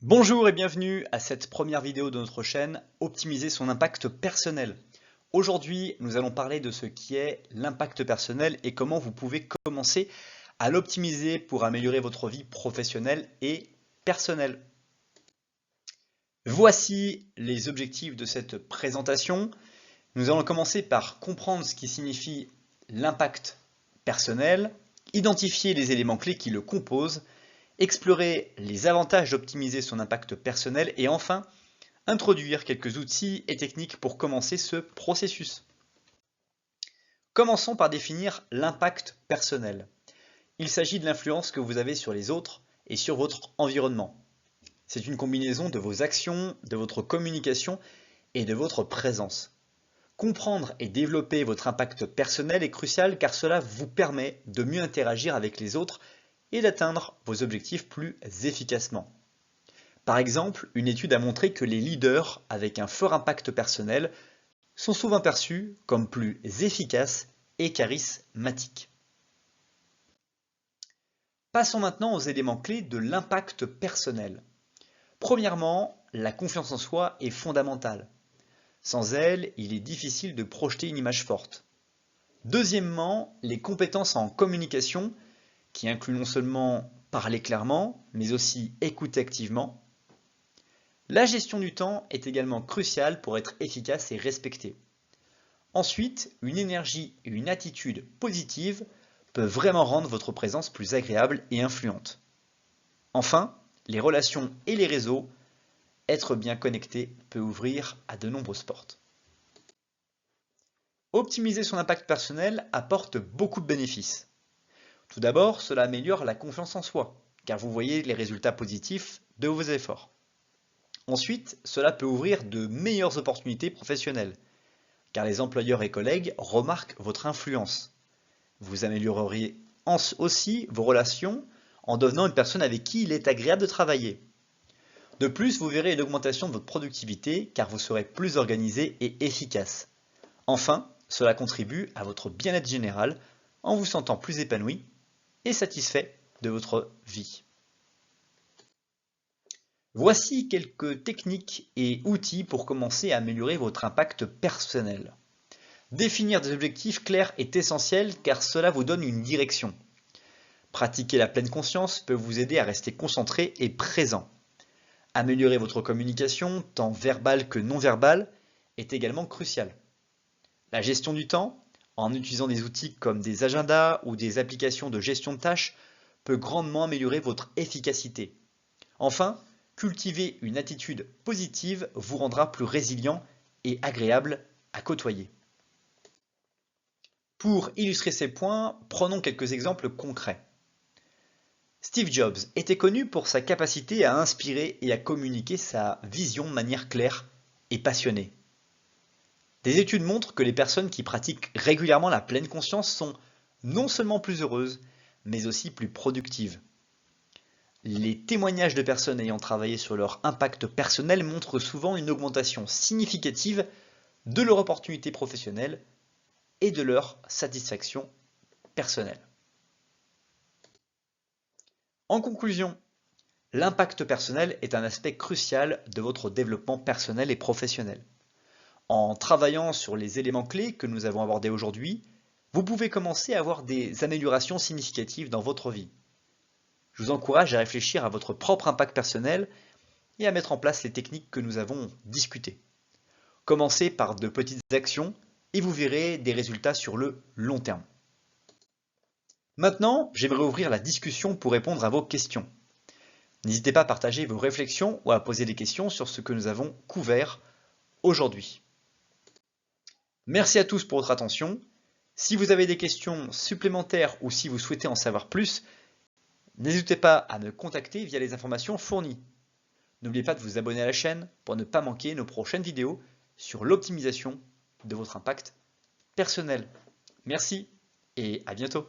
Bonjour et bienvenue à cette première vidéo de notre chaîne Optimiser son impact personnel. Aujourd'hui, nous allons parler de ce qui est l'impact personnel et comment vous pouvez commencer à l'optimiser pour améliorer votre vie professionnelle et personnelle. Voici les objectifs de cette présentation. Nous allons commencer par comprendre ce qui signifie l'impact personnel, identifier les éléments clés qui le composent, explorer les avantages d'optimiser son impact personnel et enfin, introduire quelques outils et techniques pour commencer ce processus. Commençons par définir l'impact personnel. Il s'agit de l'influence que vous avez sur les autres et sur votre environnement. C'est une combinaison de vos actions, de votre communication et de votre présence. Comprendre et développer votre impact personnel est crucial car cela vous permet de mieux interagir avec les autres et d'atteindre vos objectifs plus efficacement. Par exemple, une étude a montré que les leaders avec un fort impact personnel sont souvent perçus comme plus efficaces et charismatiques. Passons maintenant aux éléments clés de l'impact personnel. Premièrement, la confiance en soi est fondamentale. Sans elle, il est difficile de projeter une image forte. Deuxièmement, les compétences en communication, qui incluent non seulement parler clairement, mais aussi écouter activement. La gestion du temps est également cruciale pour être efficace et respecté. Ensuite, une énergie et une attitude positive peuvent vraiment rendre votre présence plus agréable et influente. Enfin, les relations et les réseaux, être bien connecté peut ouvrir à de nombreuses portes. Optimiser son impact personnel apporte beaucoup de bénéfices. Tout d'abord, cela améliore la confiance en soi, car vous voyez les résultats positifs de vos efforts. Ensuite, cela peut ouvrir de meilleures opportunités professionnelles, car les employeurs et collègues remarquent votre influence. Vous amélioreriez aussi vos relations en devenant une personne avec qui il est agréable de travailler. De plus, vous verrez une augmentation de votre productivité, car vous serez plus organisé et efficace. Enfin, cela contribue à votre bien-être général en vous sentant plus épanoui et satisfait de votre vie. Voici quelques techniques et outils pour commencer à améliorer votre impact personnel. Définir des objectifs clairs est essentiel car cela vous donne une direction. Pratiquer la pleine conscience peut vous aider à rester concentré et présent. Améliorer votre communication, tant verbale que non verbale, est également crucial. La gestion du temps, en utilisant des outils comme des agendas ou des applications de gestion de tâches, peut grandement améliorer votre efficacité. Enfin, cultiver une attitude positive vous rendra plus résilient et agréable à côtoyer. Pour illustrer ces points, prenons quelques exemples concrets. Steve Jobs était connu pour sa capacité à inspirer et à communiquer sa vision de manière claire et passionnée. Des études montrent que les personnes qui pratiquent régulièrement la pleine conscience sont non seulement plus heureuses, mais aussi plus productives. Les témoignages de personnes ayant travaillé sur leur impact personnel montrent souvent une augmentation significative de leur opportunité professionnelle et de leur satisfaction personnelle. En conclusion, l'impact personnel est un aspect crucial de votre développement personnel et professionnel. En travaillant sur les éléments clés que nous avons abordés aujourd'hui, vous pouvez commencer à avoir des améliorations significatives dans votre vie. Je vous encourage à réfléchir à votre propre impact personnel et à mettre en place les techniques que nous avons discutées. Commencez par de petites actions et vous verrez des résultats sur le long terme. Maintenant, j'aimerais ouvrir la discussion pour répondre à vos questions. N'hésitez pas à partager vos réflexions ou à poser des questions sur ce que nous avons couvert aujourd'hui. Merci à tous pour votre attention. Si vous avez des questions supplémentaires ou si vous souhaitez en savoir plus, n'hésitez pas à me contacter via les informations fournies. N'oubliez pas de vous abonner à la chaîne pour ne pas manquer nos prochaines vidéos sur l'optimisation de votre impact personnel. Merci et à bientôt.